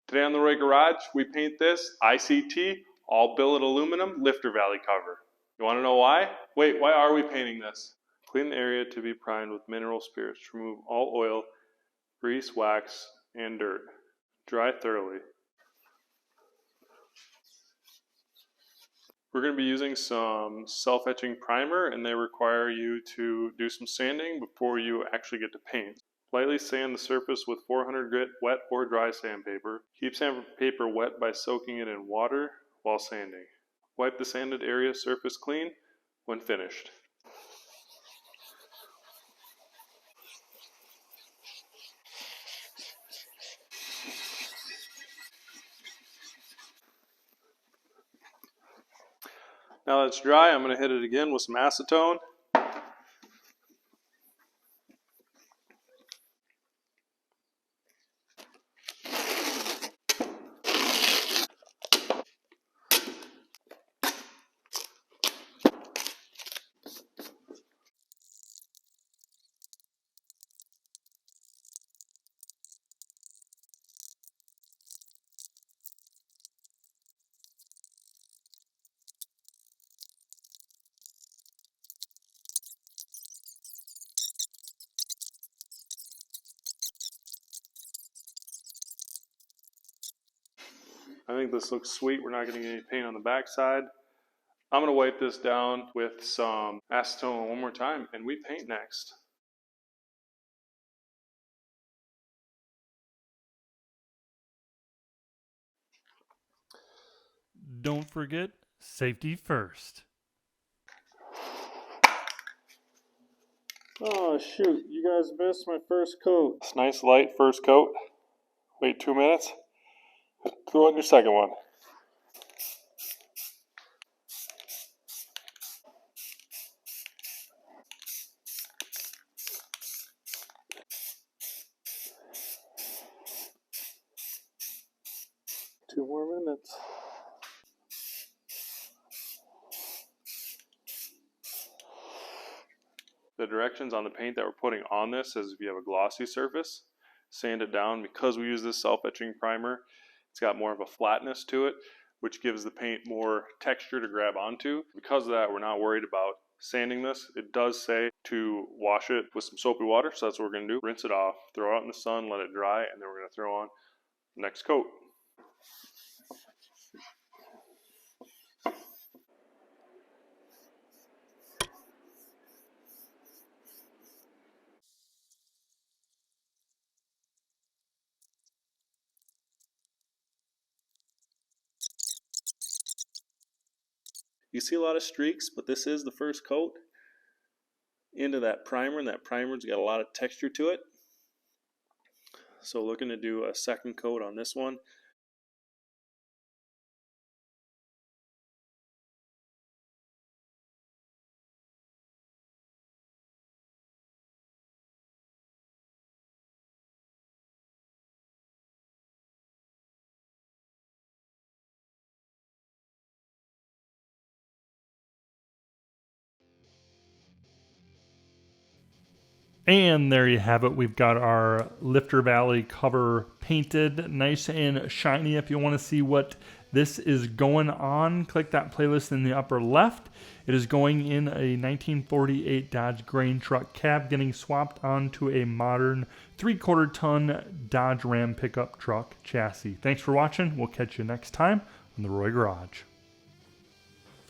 Today on the Roy Garage, we paint this ICT, all billet aluminum lifter valley cover. You want to know why? Wait, why are we painting this? Clean the area to be primed with mineral spirits to remove all oil, grease, wax, and dirt. Dry thoroughly. We're going to be using some self-etching primer, and they require you to do some sanding before you actually get to paint. Lightly sand the surface with 400 grit wet or dry sandpaper. Keep sandpaper wet by soaking it in water while sanding. Wipe the sanded area surface clean when finished. Now that it's dry, I'm going to hit it again with some acetone. I think this looks sweet. We're not going to get any paint on the back side. I'm going to wipe this down with some acetone one more time, and we paint next. Don't forget, safety first. Oh shoot, you guys missed my first coat. It's nice light first coat. Wait 2 minutes. Throw in your second one. Two more minutes. The directions on the paint that we're putting on this is if you have a glossy surface, sand it down. Because we use this self-etching primer, it's got more of a flatness to it, which gives the paint more texture to grab onto. Because of that, we're not worried about sanding this. It does say to wash it with some soapy water, so that's what we're going to do. Rinse it off, throw it out in the sun, let it dry, and then we're going to throw on the next coat. You see a lot of streaks, but this is the first coat into that primer, and that primer's got a lot of texture to it. So looking to do a second coat on this one. And there you have it. We've got our lifter valley cover painted nice and shiny. If you want to see what this is going on, click that playlist in the upper left. It is going in a 1948 Dodge grain truck cab getting swapped onto a modern 3/4 ton Dodge Ram pickup truck chassis. Thanks for watching. We'll catch you next time on the Roy Garage.